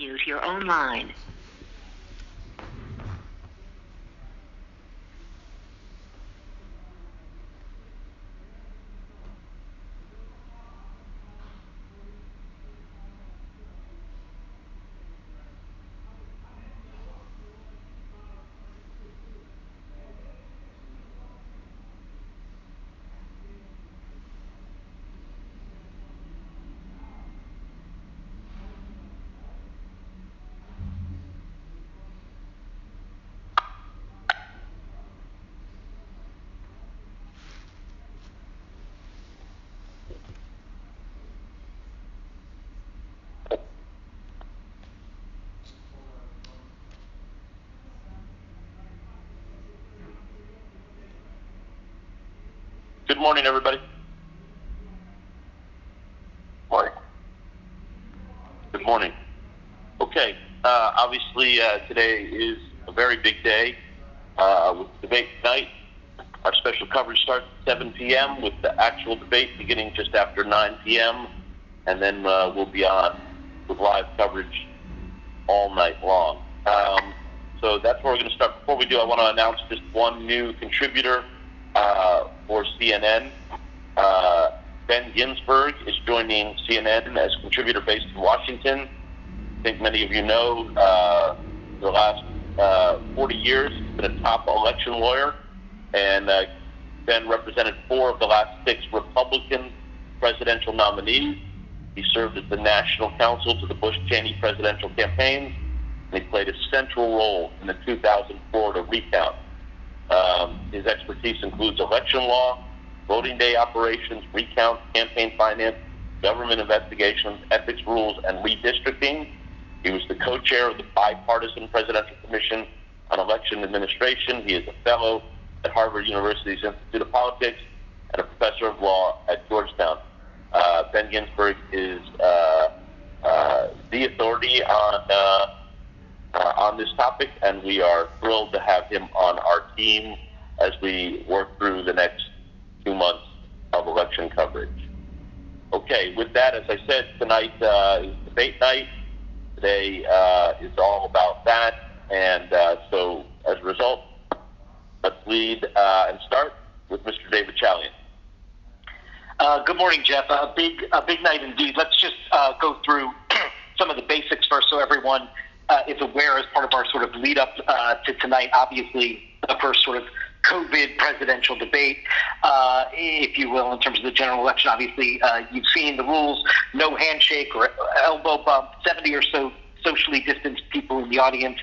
Unmute your own line. Good morning, everybody. Morning. Good morning. Okay, obviously today is a very big day with debate tonight. Our special coverage starts at 7 p.m. with the actual debate beginning just after 9 p.m. And then we'll be on with live coverage all night long. So that's where we're going to start. Before we do, I want to announce just one new contributor for CNN. Ben Ginsberg is joining CNN as contributor based in Washington. I think many of you know the last 40 years he's been a top election lawyer, and Ben represented 4 of the last 6 Republican presidential nominees. He served as the national counsel to the Bush-Cheney presidential campaigns, and he played a central role in the 2000 Florida recount. His expertise includes election law, voting day operations, recount, campaign finance, government investigations, ethics rules, and redistricting. He was the co-chair of the Bipartisan Presidential Commission on Election Administration. He is a fellow at Harvard University's Institute of Politics and a professor of law at Georgetown. Ben Ginsberg is the authority on this topic, and we are thrilled to have him on our team as we work through the next 2 months of election coverage. Okay, with that, as I said, tonight is debate night. Today is all about that, and so as a result, let's lead and start with Mr. David Chalian. Good morning, Jeff. A big night indeed. Let's just go through some of the basics first so everyone is aware as part of our sort of lead up to tonight. Obviously, the first sort of COVID presidential debate, if you will, in terms of the general election. Obviously, you've seen the rules: no handshake or elbow bump, 70 or so socially distanced people in the audience.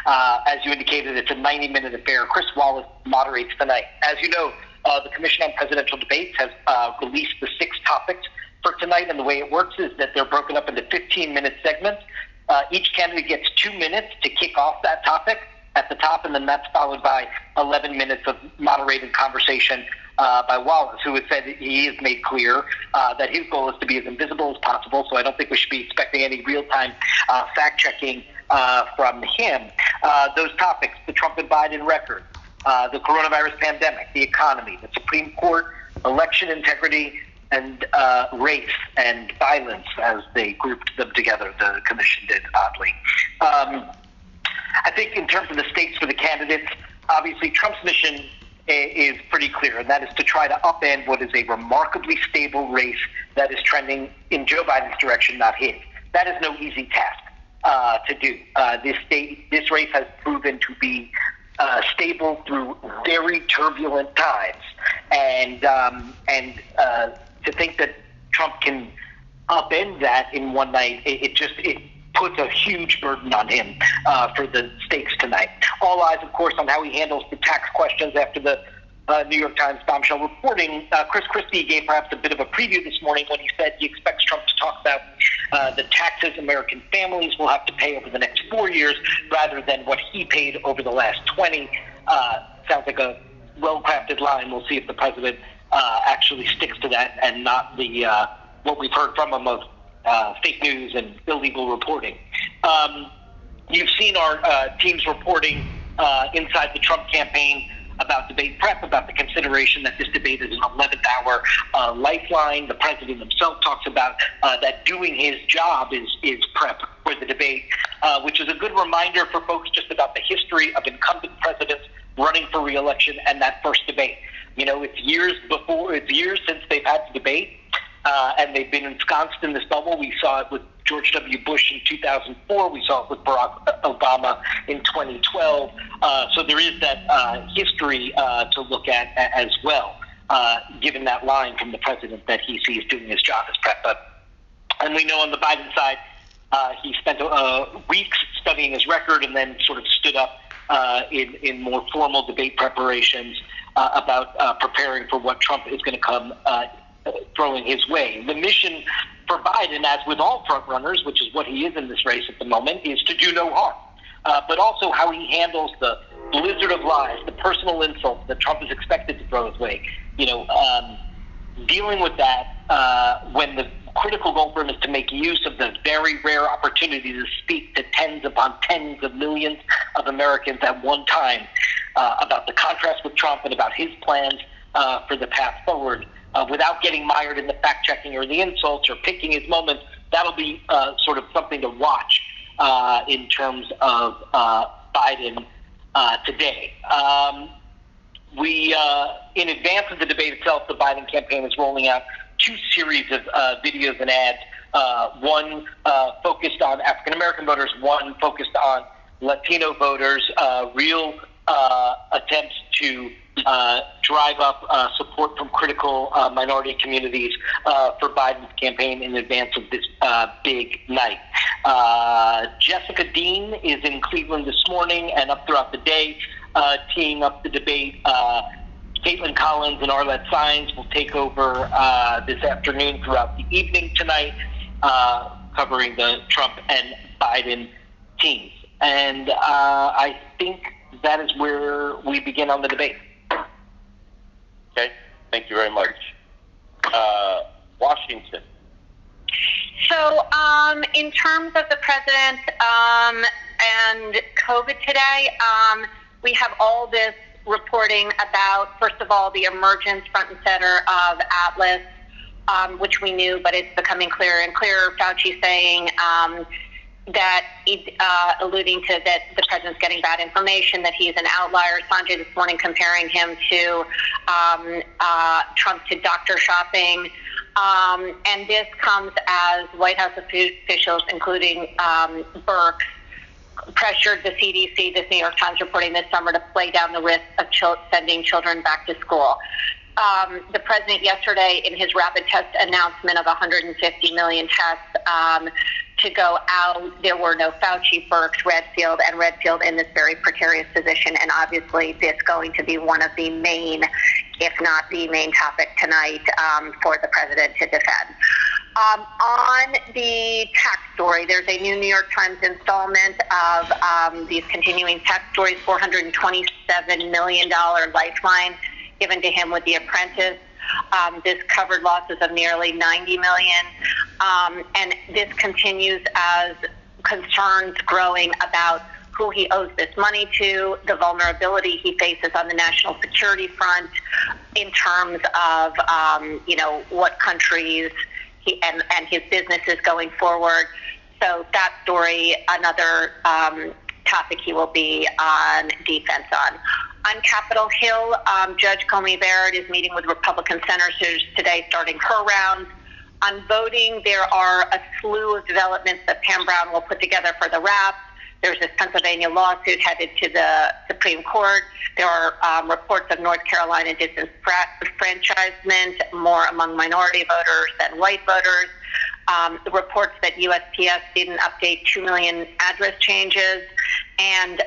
As you indicated, it's a 90-minute affair. Chris Wallace moderates tonight. As you know, the Commission on Presidential Debates has released the 6 topics for tonight, and the way it works is that they're broken up into 15-minute segments. Each candidate gets 2 minutes to kick off that topic at the top, and then that's followed by 11 minutes of moderated conversation by Wallace, who has said that he has made clear that his goal is to be as invisible as possible, so I don't think we should be expecting any real-time fact-checking from him. Those topics: the Trump and Biden record, the coronavirus pandemic, the economy, the Supreme Court, election integrity, and race and violence, as they grouped them together. The commission did, oddly. I think in terms of the stakes for the candidates, obviously Trump's mission is pretty clear, and that is to try to upend what is a remarkably stable race that is trending in Joe Biden's direction, not his. That is no easy task to do. This race has proven to be stable through very turbulent times, and to think that Trump can upend that in one night, it puts a huge burden on him for the stakes tonight. All eyes, of course, on how he handles the tax questions after the New York Times bombshell reporting. Chris Christie gave perhaps a bit of a preview this morning when he said he expects Trump to talk about the taxes American families will have to pay over the next 4 years rather than what he paid over the last 20. Sounds like a well-crafted line. We'll see if the president actually sticks to that and not the what we've heard from him of fake news and illegal reporting. You've seen our teams reporting inside the Trump campaign about debate prep, about the consideration that this debate is an 11th-hour lifeline. The president himself talks about that doing his job is prep for the debate. which is a good reminder for folks just about the history of incumbent presidents running for re-election and that first debate. It's years since they've had the debate, and they've been ensconced in this bubble. We saw it with George W. Bush in 2004. We saw it with Barack Obama in 2012. So there is that history to look at as well, given that line from the president that he sees doing his job as president. And we know on the Biden side, he spent weeks studying his record and then sort of stood up in more formal debate preparations about preparing for what Trump is going to come throwing his way. The mission for Biden, as with all front runners, which is what he is in this race at the moment, is to do no harm. But also how he handles the blizzard of lies, the personal insults that Trump is expected to throw his way. Dealing with that when the critical goal for him is to make use of the very rare opportunity to speak to tens upon tens of millions of Americans at one time about the contrast with Trump and about his plans for the path forward, without getting mired in the fact-checking or the insults or picking his moments. That'll be sort of something to watch in terms of Biden today. In advance of the debate itself, the Biden campaign is rolling out 2 series of videos and ads, one focused on African-American voters, one focused on Latino voters, real attempts to drive up support from critical minority communities for Biden's campaign in advance of this big night. Jessica Dean is in Cleveland this morning and up throughout the day, teeing up the debate. Caitlin Collins and Arlette Saenz will take over this afternoon throughout the evening tonight, covering the Trump and Biden teams. And I think that is where we begin on the debate. Okay, thank you very much. Washington. So in terms of the president and COVID today, we have all this reporting about, first of all, the emergence front and center of Atlas, which we knew, but it's becoming clearer and clearer. Fauci saying that, alluding to that the president's getting bad information, that he's an outlier. Sanjay this morning comparing him to Trump to doctor shopping. And this comes as White House officials, including Birx, pressured the CDC, this New York Times reporting this summer, to play down the risk of sending children back to school. The president yesterday, in his rapid test announcement of 150 million tests to go out, there were no Fauci, Birx, Redfield in this very precarious position, and obviously this going to be one of the main, if not the main topic tonight for the president to defend. On the tax story, there's a new New York Times installment of these continuing tax stories, $427 million lifeline given to him with The Apprentice. This covered losses of nearly $90 million. And this continues as concerns growing about who he owes this money to, the vulnerability he faces on the national security front in terms of, what countries and his businesses going forward. So that story, another topic he will be on defense on. On Capitol Hill, Judge Comey Barrett is meeting with Republican senators today, starting her rounds. On voting, there are a slew of developments that Pam Brown will put together for the wrap. There's this Pennsylvania lawsuit headed to the Supreme Court. There are reports of North Carolina disenfranchisement, more among minority voters than white voters. The reports that USPS didn't update 2 million address changes. And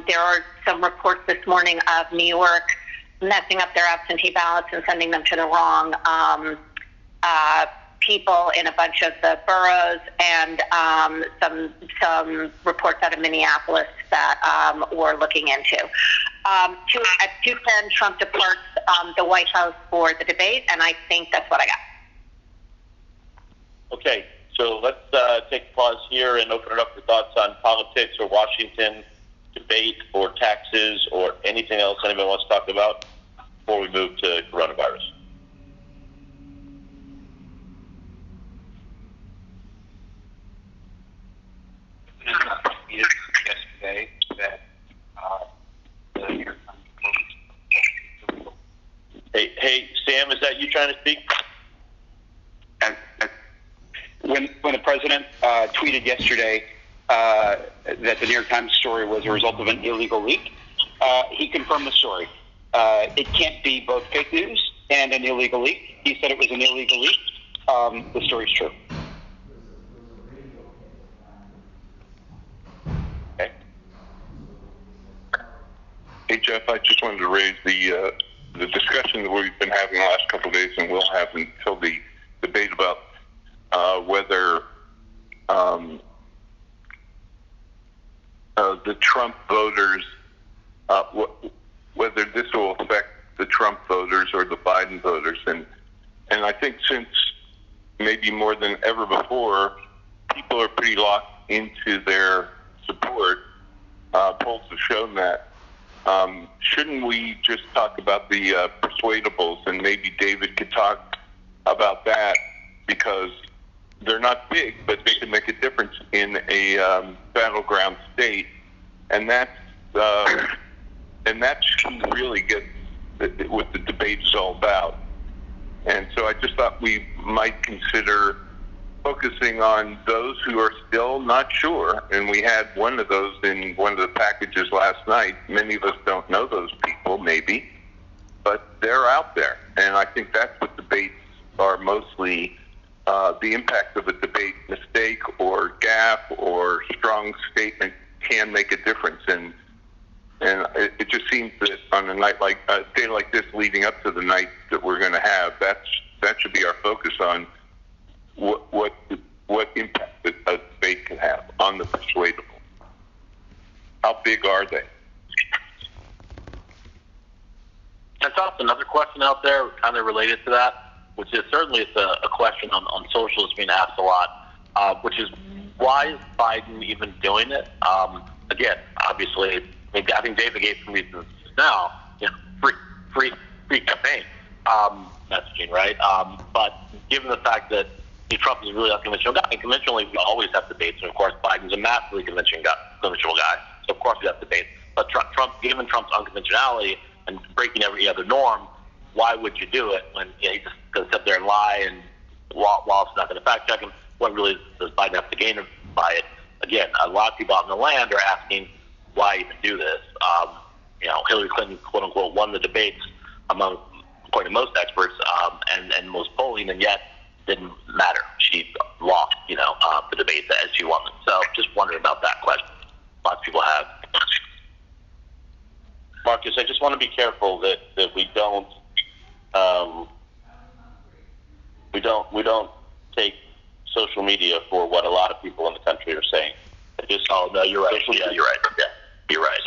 there are some reports this morning of New York messing up their absentee ballots and sending them to the wrong people in a bunch of the boroughs, and some reports out of Minneapolis that we're looking into. At 2:10, Trump departs the White House for the debate, and I think that's what I got. Okay, so let's take a pause here and open it up for thoughts on politics or Washington debate or taxes or anything else anybody wants to talk about before we move to coronavirus. tweeted yesterday that the New York Times illegal. Hey, Sam, is that you trying to speak? When the president tweeted yesterday that the New York Times story was a result of an illegal leak, he confirmed the story. It can't be both fake news and an illegal leak. He said it was an illegal leak. The story's true. Okay. Hey, Jeff, I just wanted to raise the discussion that we've been having the last couple of days and will have until the debate about whether the Trump voters, whether this will affect the Trump voters or the Biden voters. And I think since maybe more than ever before, people are pretty locked into their support. Polls have shown that. Shouldn't we just talk about the persuadables, and maybe David could talk about that, because they're not big, but they can make a difference in a battleground state, and that's who really gets what the debate is all about. And so I just thought we might consider focusing on those who are still not sure, and we had one of those in one of the packages last night. Many of us don't know those people, maybe, but they're out there, and I think that's what debates are mostly. The impact of a debate mistake or gaffe or strong statement can make a difference, and it just seems that on a night like a day like this, leading up to the night that we're going to have, that should be our focus on what impact a debate can have on the persuadable. How big are they? That's also another question out there, kind of related to that, which is certainly it's a question on social that's being asked a lot, which is why is Biden even doing it? Again, obviously, I think David gave some reasons now. Free campaign messaging, right? But given the fact that Trump is really a conventional guy, and conventionally we always have debates, and of course Biden's a massively conventional guy, so of course we have debates. But Trump, given Trump's unconventionality and breaking every other norm, why would you do it when he's just going to sit there and lie, and while it's not going to fact check him, what really does Biden have to gain by it? Again, a lot of people out in the land are asking, why even do this? Hillary Clinton, quote unquote, won the debates according to most experts, and most polling, and yet didn't matter. She lost, the debates as she won them. So just wondering about that question. Lots of people have. Marcus, I just want to be careful that we don't take social media for what a lot of people in the country are saying. No, you're right. Yeah, you're right. Yeah, you're right.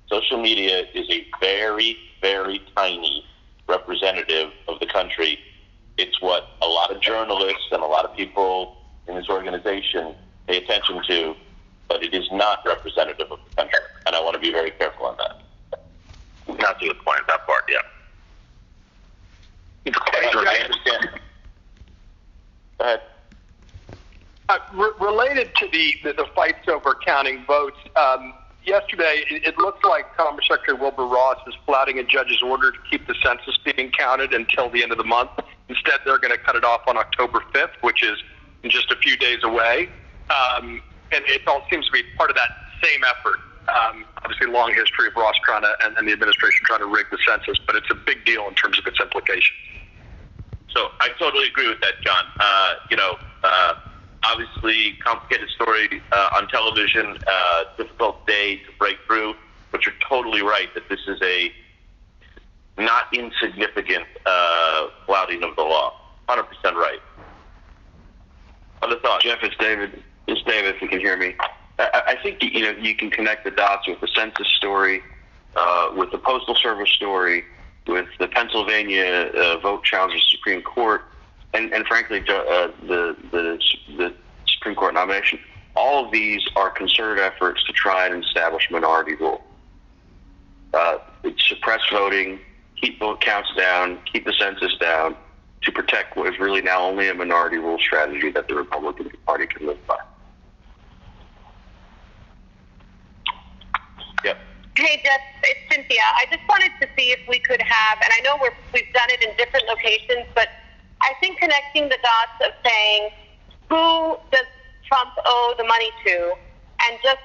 Social media is a very, very tiny representative of the country. It's what a lot of journalists and a lot of people in this organization pay attention to, but it is not representative of the country. And I want to be very careful on that. Not to the point of that part, yeah. I understand. Go ahead. Related to the fights over counting votes, yesterday it looks like Commerce Secretary Wilbur Ross is flouting a judge's order to keep the census being counted until the end of the month. Instead, they're going to cut it off on October 5th, which is in just a few days away. And it all seems to be part of that same effort. Obviously, long history of Ross trying to, and the administration trying to rig the census, but it's a big deal in terms of its implications. So I totally agree with that, John. Obviously, complicated story on television, difficult day to break through, but you're totally right that this is a not insignificant flouting of the law. 100% right. Other thoughts? Jeff, it's David. If you can hear me. I think you can connect the dots with the census story, with the Postal Service story, with the Pennsylvania vote challenge to the Supreme Court, and frankly, the Supreme Court nomination. All of these are concerted efforts to try and establish minority rule. Suppress voting, keep vote counts down, keep the census down, to protect what is really now only a minority rule strategy that the Republican Party can live by. Yep. Hey, Jeff, it's Cynthia. I just wanted to see if we could have, and I know we've done it in different locations, but I think connecting the dots of saying, who does Trump owe the money to, and just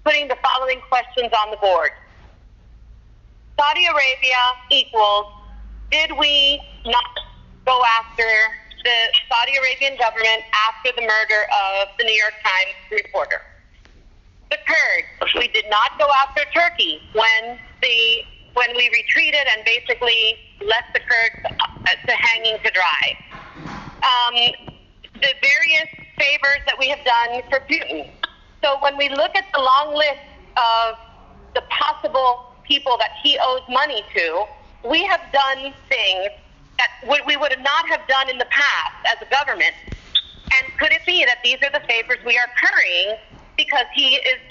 putting the following questions on the board. Saudi Arabia equals, did we not go after the Saudi Arabian government after the murder of the New York Times reporter? The Kurds, we did not go after Turkey when we retreated and basically left the Kurds to hanging to dry. The various favors that we have done for Putin. So when we look at the long list of the possible people that he owes money to, we have done things that we would not have done in the past as a government. And could it be that these are the favors we are currying because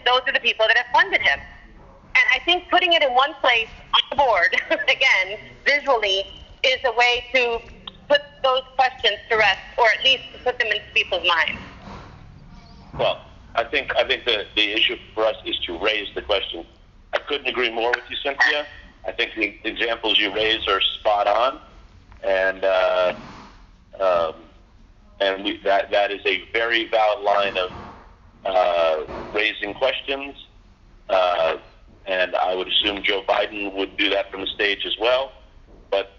those are the people that have funded him? And I think putting it in one place on the board, again, visually, is a way to put those questions to rest, or at least to put them into people's minds. Well, I think the issue for us is to raise the question. I couldn't agree more with you, Cynthia. I think the examples you raise are spot on, and that is a very valid line of raising questions, and I would assume Joe Biden would do that from the stage as well. But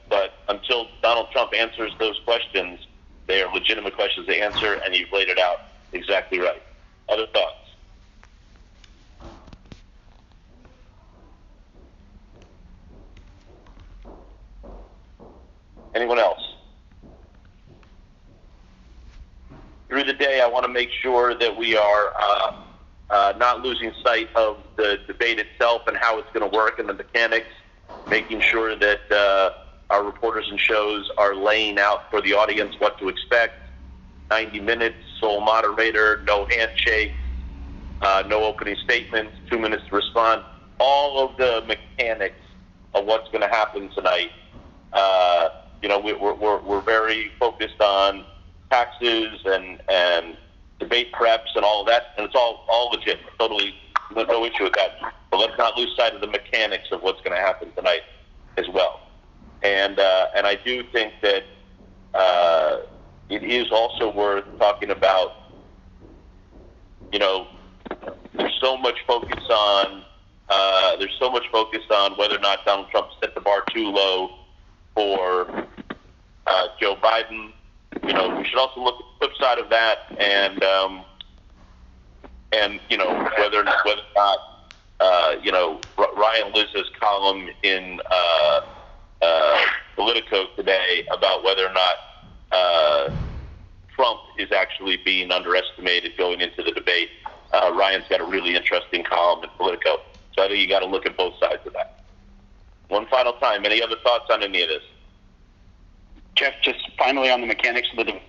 until Donald Trump answers those questions, they are legitimate questions to answer, and you've laid it out exactly right. Other thoughts? Anyone else? Through the day, I want to make sure that we are not losing sight of the debate itself and how it's going to work and the mechanics, making sure that our reporters and shows are laying out for the audience what to expect. 90 minutes, sole moderator, no handshake, no opening statements, 2 minutes to respond. All of the mechanics of what's going to happen tonight. We're very focused on taxes and debate preps and all of that, and it's all legit. Totally no issue with that. But let's not lose sight of the mechanics of what's going to happen tonight as well. And I do think that it is also worth talking about. There's so much focus on whether or not Donald Trump set the bar too low for Joe Biden. We should also look at the flip side of that, and whether or not Ryan Liz's column in Politico today about whether or not Trump is actually being underestimated going into the debate. Ryan's got a really interesting column in Politico, so I think you got to look at both sides of that. One final time, any other thoughts on any of this? Jeff, just finally on the mechanics of the debate.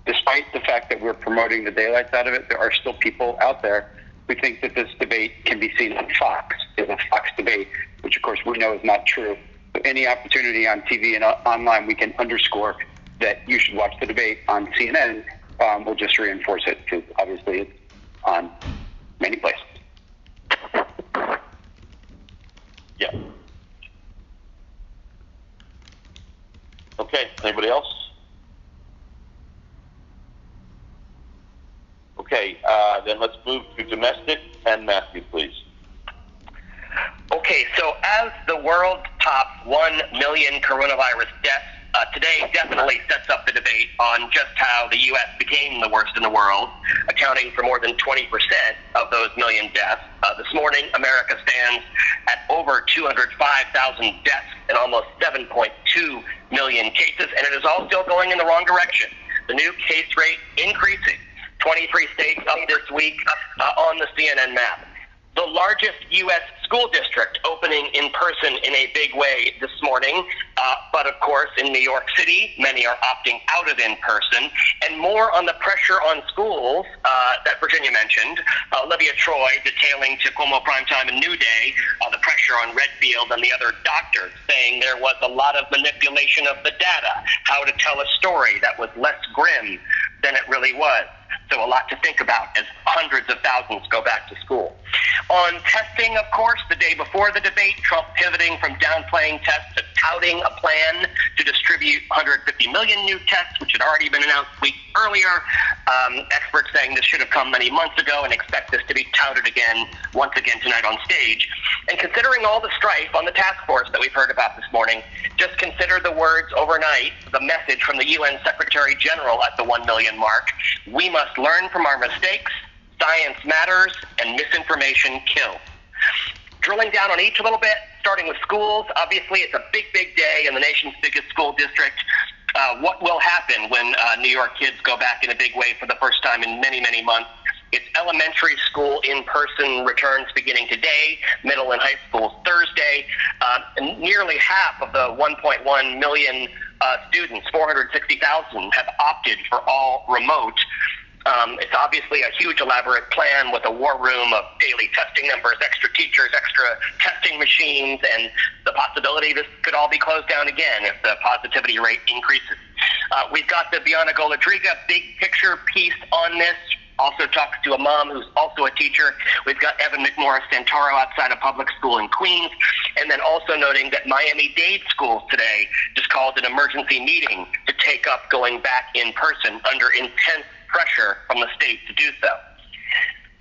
Despite the fact that we're promoting the daylight side of it, there are still people out there who think that this debate can be seen on Fox, is a Fox debate, which of course we know is not true. But any opportunity on TV and online, we can underscore that you should watch the debate on CNN. We'll just reinforce it because obviously it's on many places. Yeah. Okay, anybody else? Okay, then let's move to domestic, and Matthew, please. Okay, so as the world tops 1 million coronavirus deaths, today definitely sets up the debate on just how the U.S. became the worst in the world, accounting for more than 20% of those million deaths. This morning, America stands at over 205,000 deaths and almost 7.2 million cases, and it is all still going in the wrong direction. The new case rate increasing. 23 states up this week on the CNN map. The largest U.S. school district opening in person in a big way this morning. But of course, in New York City, many are opting out of in-person. And more on the pressure on schools that Virginia mentioned. Olivia Troy detailing to Cuomo Primetime and New Day the pressure on Redfield and the other doctors, saying there was a lot of manipulation of the data, how to tell a story that was less grim than it really was. So a lot to think about as hundreds of thousands go back to school. On testing, of course, the day before the debate, Trump pivoting from downplaying tests to touting a plan to distribute 150 million new tests, which had already been announced weeks earlier. Experts saying this should have come many months ago and expect this to be touted once again tonight on stage. And considering all the strife on the task force that we've heard about this morning, just consider the words overnight, the message from the UN Secretary General at the 1 million mark. We must learn from our mistakes. Science matters, and misinformation kills. Drilling down on each a little bit, starting with schools. Obviously, it's a big, big day in the nation's biggest school district. What will happen when New York kids go back in a big way for the first time in many, many months? It's elementary school in-person returns beginning today, middle and high school Thursday. And nearly half of the 1.1 million students, 460,000, have opted for all remote. It's obviously a huge, elaborate plan with a war room of daily testing numbers, extra teachers, extra testing machines, and the possibility this could all be closed down again if the positivity rate increases. We've got the Bianca Goladriga big picture piece on this. Also talks to a mom who's also a teacher. We've got Evan McMorris Santoro outside a public school in Queens. And then also noting that Miami-Dade schools today just called an emergency meeting to take up going back in person under intense pressure from the state to do so.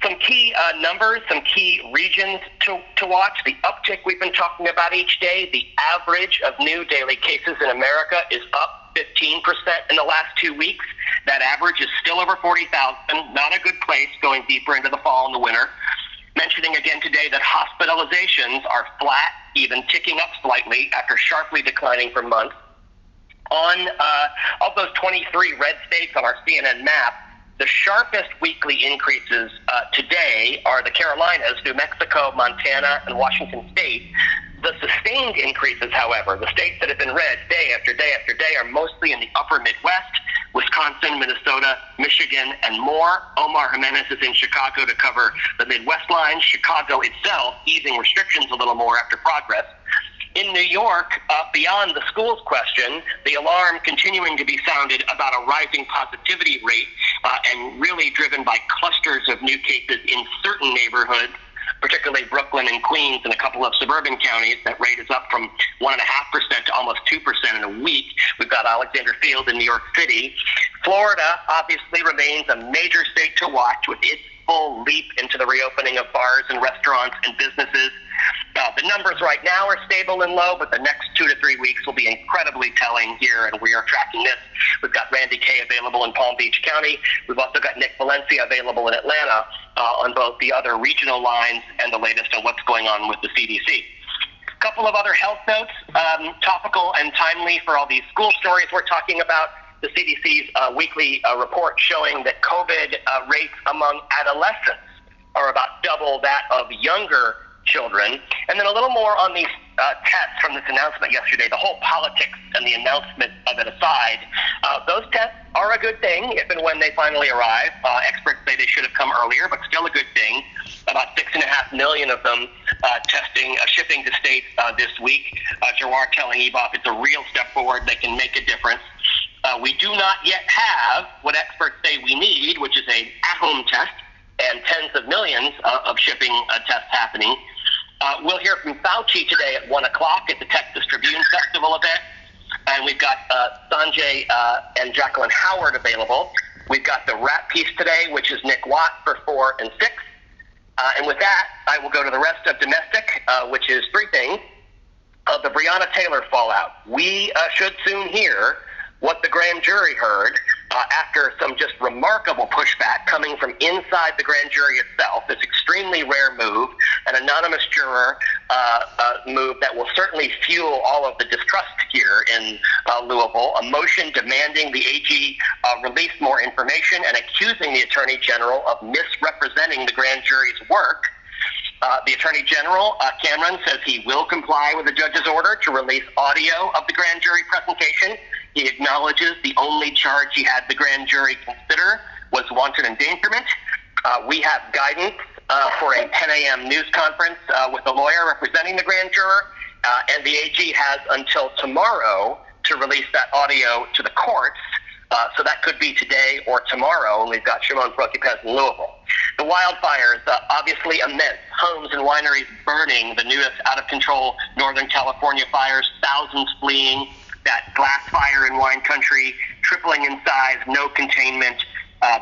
Some key numbers, some key regions to watch. The uptick we've been talking about each day, the average of new daily cases in America is up 15% in the last 2 weeks. That average is still over 40,000, not a good place going deeper into the fall and the winter. Mentioning again today that hospitalizations are flat, even ticking up slightly after sharply declining for months. On of those 23 red states on our CNN map, the sharpest weekly increases today are the Carolinas, New Mexico, Montana, and Washington State. The sustained increases, however, the states that have been red day after day after day, are mostly in the upper Midwest, Wisconsin, Minnesota, Michigan, and more. Omar Jimenez is in Chicago to cover the Midwest line. Chicago itself easing restrictions a little more after progress. In New York, beyond the schools question, the alarm continuing to be sounded about a rising positivity rate and really driven by clusters of new cases in certain neighborhoods, particularly Brooklyn and Queens and a couple of suburban counties. That rate is up from 1.5% to almost 2% in a week. We've got Alexander Field in New York City. Florida obviously remains a major state to watch with its full leap into the reopening of bars and restaurants and businesses. The numbers right now are stable and low, but the next 2 to 3 weeks will be incredibly telling here, and we are tracking this. We've got Randy Kaye available in Palm Beach County. We've also got Nick Valencia available in Atlanta on both the other regional lines and the latest on what's going on with the CDC. A couple of other health notes, topical and timely for all these school stories we're talking about. The CDC's weekly report showing that COVID rates among adolescents are about double that of younger children. And then a little more on these tests from this announcement yesterday, the whole politics and the announcement of it aside. Those tests are a good thing if and when they finally arrive. Experts say they should have come earlier, but still a good thing. About 6.5 million of them shipping to states this week. Jawar telling EBOP it's a real step forward. They can make a difference. We do not yet have what experts say we need, which is an at-home test, and tens of millions of shipping tests happening. We'll hear from Fauci today at 1 o'clock at the Texas Tribune Festival event. And we've got Sanjay and Jacqueline Howard available. We've got the rap piece today, which is Nick Watt for 4 and 6. And with that, I will go to the rest of domestic, which is 3 things. The Breonna Taylor fallout. We should soon hear what the grand jury heard after some just remarkable pushback coming from inside the grand jury itself. This extremely rare move, an anonymous juror move that will certainly fuel all of the distrust here in Louisville. A motion demanding the AG release more information and accusing the Attorney General of misrepresenting the grand jury's work. The Attorney General, Cameron, says he will comply with the judge's order to release audio of the grand jury presentation. He acknowledges the only charge he had the grand jury consider was wanton endangerment. We have guidance for a 10 a.m. news conference with a lawyer representing the grand juror, and the AG has until tomorrow to release that audio to the courts. So that could be today or tomorrow, and we've got Shimon Peres in Louisville. The wildfires, obviously immense. Homes and wineries burning, the newest out-of-control Northern California fires, thousands fleeing, that glass fire in wine country, tripling in size, no containment,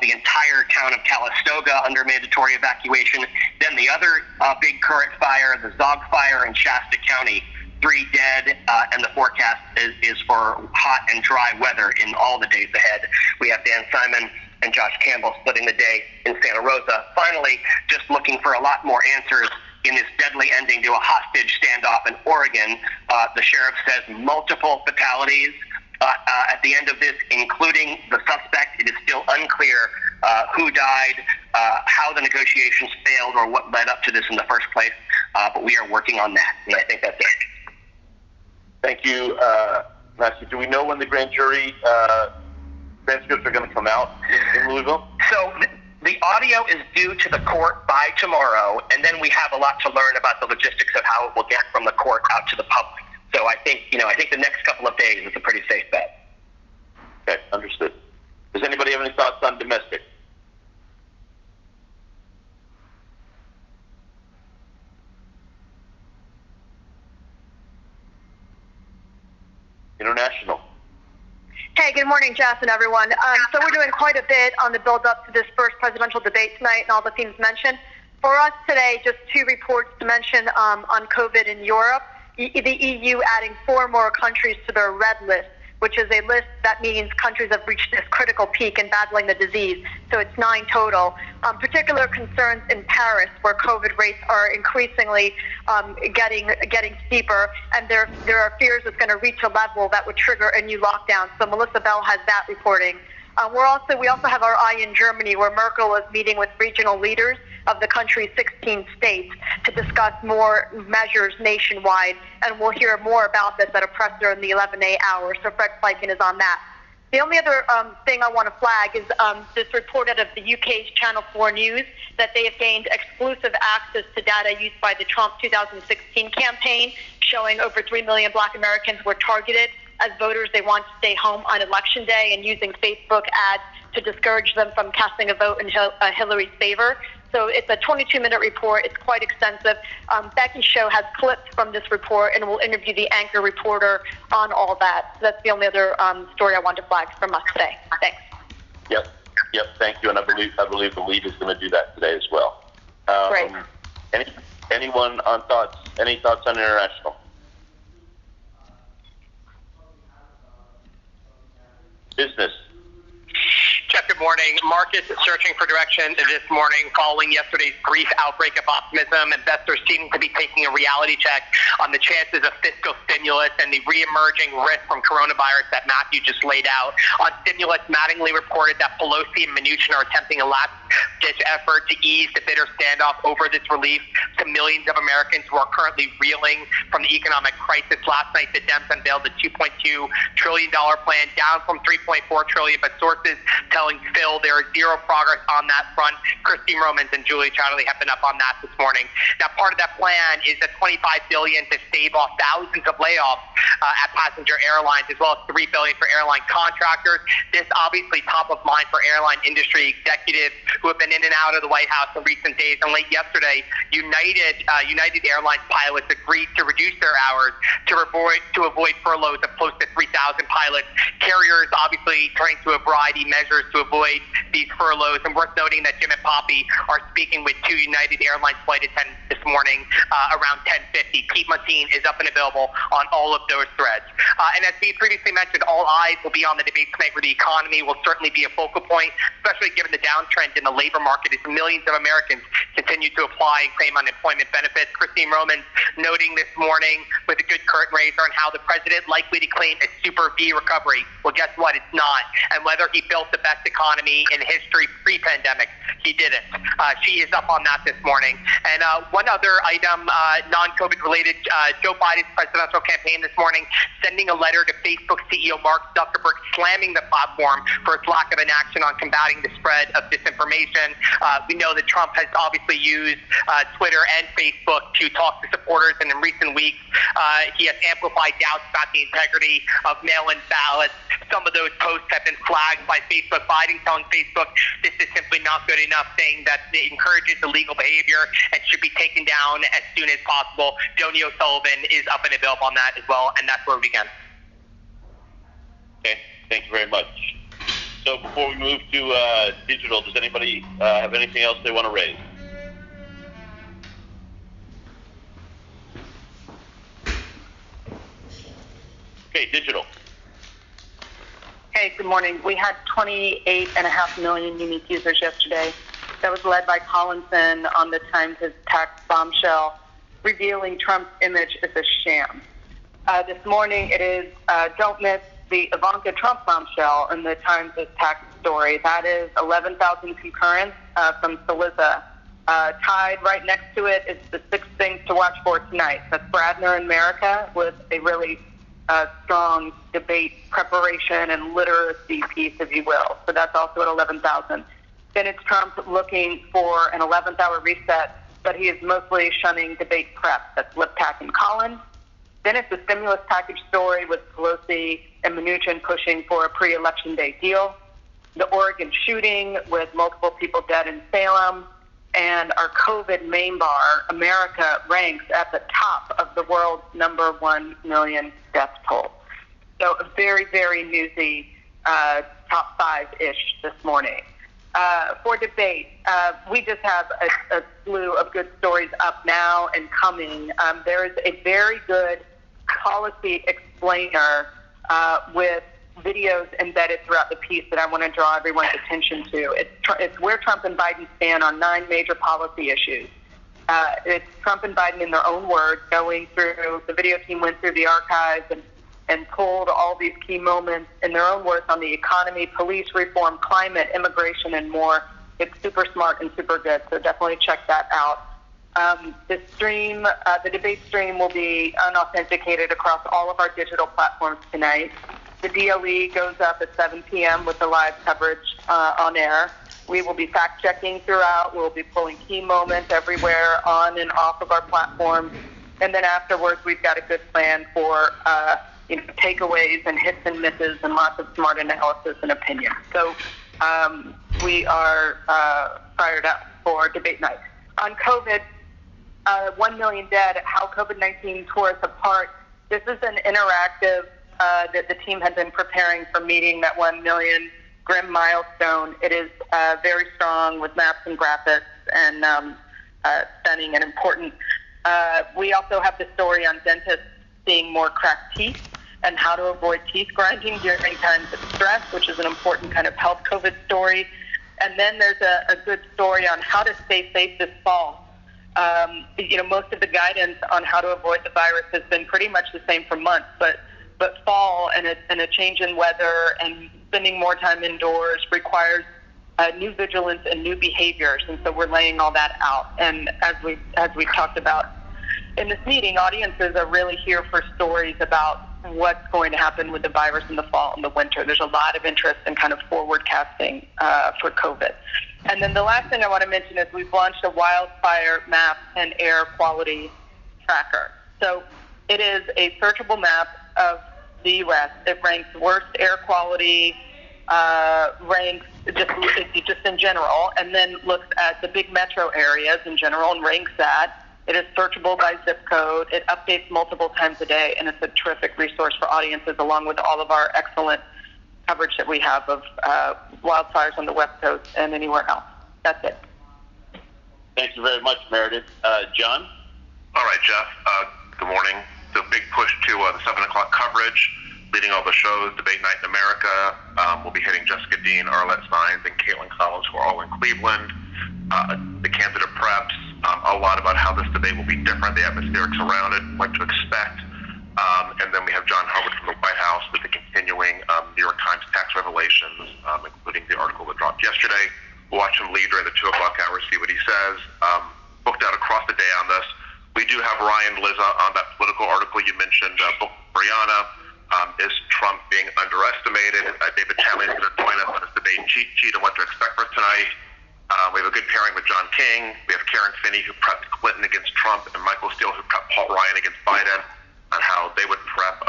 the entire town of Calistoga under mandatory evacuation. Then the other big current fire, the Zog fire in Shasta County, 3 dead, and the forecast is for hot and dry weather in all the days ahead. We have Dan Simon and Josh Campbell splitting the day in Santa Rosa. Finally, just looking for a lot more answers in this deadly ending to a hostage standoff in Oregon. The sheriff says multiple fatalities at the end of this, including the suspect. It is still unclear who died, how the negotiations failed, or what led up to this in the first place. But we are working on that, and I think that's it. Thank you, Matthew. Do we know when the grand jury transcripts are going to come out in Louisville? So the audio is due to the court by tomorrow, and then we have a lot to learn about the logistics of how it will get from the court out to the public. So I think the next couple of days is a pretty safe bet. Okay, understood. Does anybody have any thoughts on domestic? International. Hey, good morning, Jeff and everyone. So we're doing quite a bit on the build-up to this first presidential debate tonight and all the themes mentioned. For us today, just 2 reports to mention on COVID in Europe. The EU adding 4 more countries to their red list, which is a list that means countries have reached this critical peak in battling the disease. So it's 9 total. Particular concerns in Paris, where COVID rates are increasingly getting steeper, and there are fears it's going to reach a level that would trigger a new lockdown. So Melissa Bell has that reporting. We also have our eye in Germany, where Merkel is meeting with regional leaders of the country's 16 states to discuss more measures nationwide, and we'll hear more about this at a presser in the 11A hour, so Fred Fleiken is on that. The only other thing I want to flag is this report out of the UK's Channel 4 News that they have gained exclusive access to data used by the Trump 2016 campaign, showing over 3 million Black Americans were targeted as voters. They want to stay home on Election Day, and using Facebook ads to discourage them from casting a vote in Hillary's favor. So it's a 22-minute report. It's quite extensive. Becky's show has clips from this report, and we'll interview the anchor reporter on all that. So that's the only other story I wanted to flag from us today. Thanks. Yep. Thank you, and I believe the lead is going to do that today as well. Great. Anyone on thoughts? Any thoughts on international? Business. Jeff, good morning. Markets searching for direction this morning following yesterday's brief outbreak of optimism. Investors seem to be taking a reality check on the chances of fiscal stimulus and the re-emerging risk from coronavirus that Matthew just laid out. On stimulus, Mattingly reported that Pelosi and Mnuchin are attempting a last-ditch effort to ease the bitter standoff over this relief to millions of Americans who are currently reeling from the economic crisis. Last night, the Dems unveiled the $2.2 trillion plan, down from $3.4 trillion, but sources telling Phil there is zero progress on that front. Christine Romans and Julie Chatterley have been up on that this morning. Now, part of that plan is the $25 billion to stave off thousands of layoffs at passenger airlines, as well as $3 billion for airline contractors. This obviously top of mind for airline industry executives who have been in and out of the White House in recent days. And late yesterday, United Airlines pilots agreed to reduce their hours to avoid furloughs of close to 3,000 pilots. Carriers obviously turning to a variety of measures to avoid these furloughs. And worth noting that Jim and Poppy are speaking with 2 United Airlines flight attendants this morning around 10:50. Pete Mantine is up and available on all of those threads. And as we previously mentioned, all eyes will be on the debate tonight, where the economy will certainly be a focal point, especially given the downtrend in the labor market as millions of Americans continue to apply and claim unemployment benefits. Christine Romans noting this morning with a good curtain raiser on how the president likely to claim a super V recovery. Well, guess what? It's not. And whether he built the best economy in history pre-pandemic. He didn't. She is up on that this morning. And one other item, non-COVID related, Joe Biden's presidential campaign this morning, sending a letter to Facebook CEO Mark Zuckerberg, slamming the platform for its lack of inaction on combating the spread of disinformation. We know that Trump has obviously used Twitter and Facebook to talk to supporters, and in recent weeks, he has amplified doubts about the integrity of mail-in ballots. Some of those posts have been flagged by Facebook. Biden telling Facebook this is simply not good enough, saying that it encourages illegal behavior and should be taken down as soon as possible. Joni O'Sullivan is up and available on that as well, and that's where we begin. Okay, thank you very much. So before we move to digital, does anybody have anything else they want to raise? Okay, digital. Hey, good morning. We had 28.5 million unique users yesterday. That was led by Collinson on the Times' tax bombshell, revealing Trump's image as a sham. This morning, it is don't miss the Ivanka Trump bombshell in the Times' tax story. That is 11,000 concurrents from Saliza. Tied right next to it is the 6 things to watch for tonight. That's Bradner in America with a really strong debate preparation and literacy piece, if you will. So that's also at 11,000. Then it's Trump looking for an 11th hour reset, but he is mostly shunning debate prep. That's Liptak and Collins. Then it's the stimulus package story with Pelosi and Mnuchin pushing for a pre-election day deal. The Oregon shooting with multiple people dead in Salem. And our COVID main bar, America, ranks at the top of the world's number 1 million death toll. So a very, very newsy top 5-ish this morning. For debate, we just have a slew of good stories up now and coming. There is a very good policy explainer with videos embedded throughout the piece that I want to draw everyone's attention to. It's where Trump and Biden stand on 9 major policy issues. It's Trump and Biden in their own words going through, the video team went through the archives and pulled all these key moments in their own words on the economy, police reform, climate, immigration, and more. It's super smart and super good, so definitely check that out. The stream, the debate stream will be unauthenticated across all of our digital platforms tonight. The DLE goes up at 7 p.m. with the live coverage on air. We will be fact-checking throughout. We'll be pulling key moments everywhere on and off of our platforms. And then afterwards, we've got a good plan for takeaways and hits and misses and lots of smart analysis and opinion. So we are fired up for debate night. On COVID, 1 million dead, how COVID-19 tore us apart. This is an interactive that the team had been preparing for meeting that 1 million grim milestone. It is very strong with maps and graphics and stunning and important. We also have the story on dentists seeing more cracked teeth and how to avoid teeth grinding during times of stress, which is an important kind of health COVID story. And then there's a good story on how to stay safe this fall. Most of the guidance on how to avoid the virus has been pretty much the same for months, but fall and a change in weather and spending more time indoors requires new vigilance and new behaviors, and so we're laying all that out. And as we've talked about in this meeting, audiences are really here for stories about what's going to happen with the virus in the fall and the winter. There's a lot of interest in kind of forecasting for COVID. And then the last thing I want to mention is we've launched a wildfire map and air quality tracker. So it is a searchable map of the U.S. It ranks worst air quality, ranks just in general, and then looks at the big metro areas in general and ranks that. It is searchable by zip code. It updates multiple times a day, and it's a terrific resource for audiences along with all of our excellent coverage that we have of wildfires on the West Coast and anywhere else. That's it. Thank you very much, Meredith. John? All right, Jeff. Good morning. The big push to the 7 o'clock coverage, leading all the shows, Debate Night in America. We'll be hitting Jessica Dean, Arlette Saenz, and Caitlin Collins, who are all in Cleveland. The candidate preps, a lot about how this debate will be different, the atmospherics around it, what to expect. And then we have John Harwood from the White House with the continuing New York Times tax revelations, including the article that dropped yesterday. We'll watch him lead during the 2 o'clock hour, see what he says. Booked out across the day on this. We do have Ryan Lizza on that political article you mentioned, book Brianna. Is Trump being underestimated? David Talley is going to join us on this debate cheat sheet on what to expect for tonight. We have a good pairing with John King. We have Karen Finney, who prepped Clinton against Trump, and Michael Steele, who prepped Paul Ryan against Biden, on how they would prep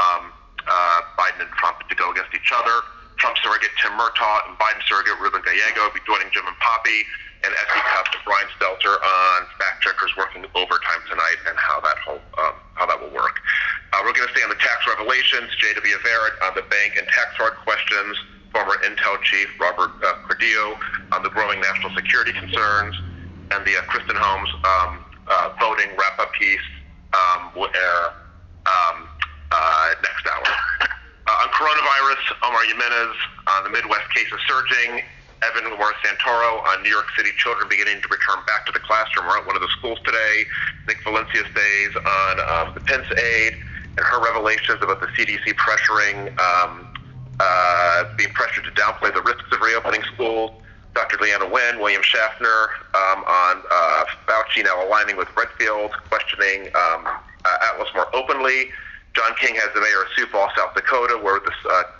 Biden and Trump to go against each other. Trump surrogate Tim Murtaugh and Biden surrogate Ruben Gallego will be joining Jim and Poppy, and SC Cups and Brian Stelter on fact checkers working overtime tonight and how that will work. We're going to stay on the tax revelations. J.W. Verrett on the bank and tax fraud questions. Former Intel chief Robert Cordillo on the growing national security concerns, and the Kristen Holmes voting wrap-up piece will air next hour. On coronavirus, Omar Jimenez on the Midwest cases surging. Evan Santoro on New York City children beginning to return back to the classroom. We're at one of the schools today. Nick Valencia stays on the Pence aide and her revelations about the CDC being pressured to downplay the risks of reopening schools. Dr. Leanna Wen, William Schaffner on Fauci now aligning with Redfield, questioning Atlas more openly. John King has the mayor of Sioux Falls, South Dakota, where the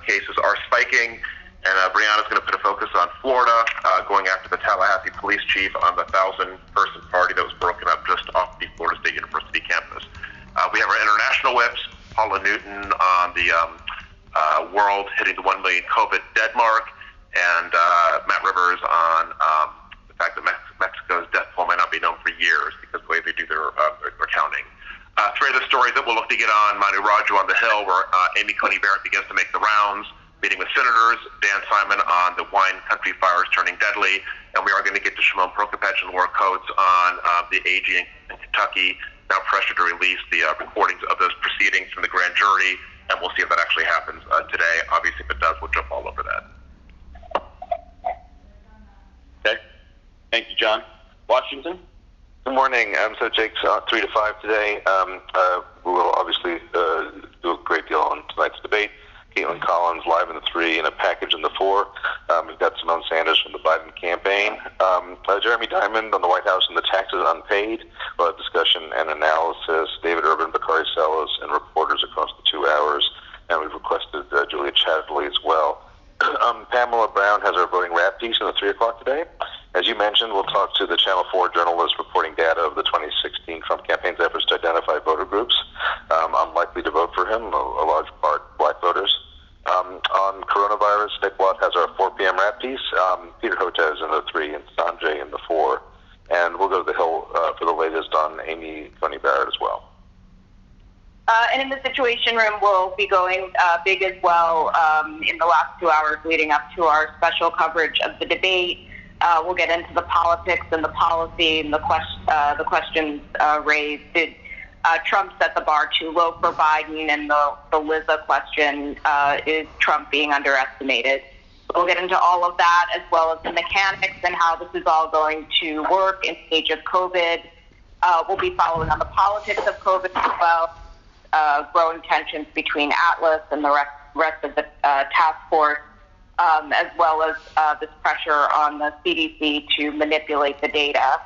cases are spiking. And Brianna's going to put a focus on Florida, going after the Tallahassee police chief on the 1,000-person party that was broken up just off the Florida State University campus. We have our international whips, Paula Newton on the world hitting the 1 million COVID dead mark, and Matt Rivers on the fact that Mexico's death toll might not be known for years because of the way they do their counting. Three of the stories that we'll look to get on: Manu Raju on the Hill, where Amy Coney Barrett begins to make the rounds, meeting with senators; Dan Simon on the wine country fires turning deadly; and we are going to get to Shimon Prokopech and Laura Coates on the AG in Kentucky, now pressured to release the recordings of those proceedings from the grand jury, and we'll see if that actually happens today. Obviously, if it does, we'll jump all over that. Okay. Thank you, John. Washington? Good morning. So Jake's 3 to 5 today. We will obviously do a great deal on tonight's debate. Caitlin Collins live in the 3 and a package in the 4. We've got Simone Sanders from the Biden campaign. Jeremy Diamond on the White House and the taxes unpaid. We'll have discussion and analysis. David Urban, Bakari Sellas, and reporters across the 2 hours. And we've requested Julia Chatterley as well. Pamela Brown has her voting wrap piece in the 3 o'clock today. As you mentioned, we'll talk to the Channel 4 journalist reporting data of the 2016 Trump campaign's efforts to identify voter groups unlikely to vote for him, a large part black voters. On coronavirus, Nick Watt has our 4 p.m. wrap piece, Peter Hotez in the 3 and Sanjay in the 4. And we'll go to the Hill for the latest on Amy Coney Barrett as well. And in the Situation Room, we'll be going big as well in the last 2 hours leading up to our special coverage of the debate. We'll get into the politics and the policy and the questions raised. Did Trump set the bar too low for Biden? And the Lizza question, is Trump being underestimated? We'll get into all of that, as well as the mechanics and how this is all going to work in the age of COVID. We'll be following on the politics of COVID as well. Growing tensions between Atlas and the rest of the task force, as well as this pressure on the CDC to manipulate the data.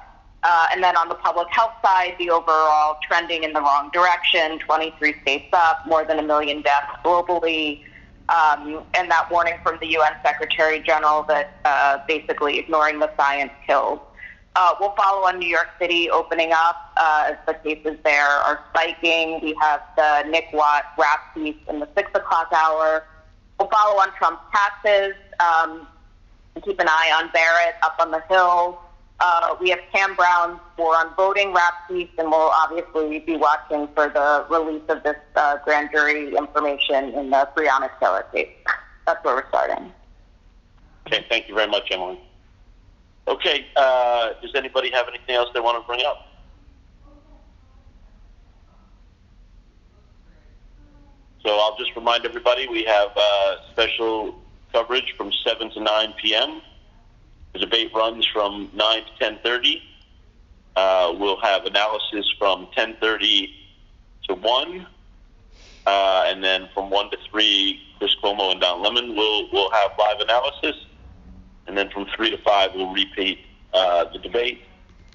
And then on the public health side, the overall trending in the wrong direction, 23 states up, more than 1 million deaths globally, and that warning from the UN Secretary General that basically ignoring the science kills. We'll follow on New York City opening up as the cases there are spiking. We have the Nick Watt wrap piece in the 6 o'clock hour. We'll follow on Trump's taxes and keep an eye on Barrett up on the Hill. We have Cam Brown's War on Voting wrap piece, and we'll obviously be watching for the release of this grand jury information in the Breonna Taylor case. That's where we're starting. Okay, thank you very much, Emily. Okay, does anybody have anything else they want to bring up? So I'll just remind everybody we have special coverage from 7 to 9 p.m. The debate runs from 9 to 10:30. We'll have analysis from 10:30 to 1. And then from 1 to 3, Chris Cuomo and Don Lemon will have live analysis. and then from 3 to 5 we'll repeat the debate,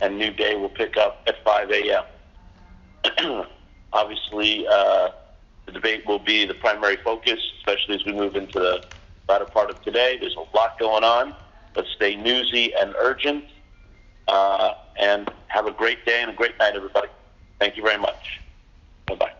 and New Day will pick up at 5 a.m. Obviously, the debate will be the primary focus, especially as we move into the latter part of today. There's a lot going on. Let's stay newsy and urgent, and have a great day and a great night, everybody. Thank you very much. Bye-bye.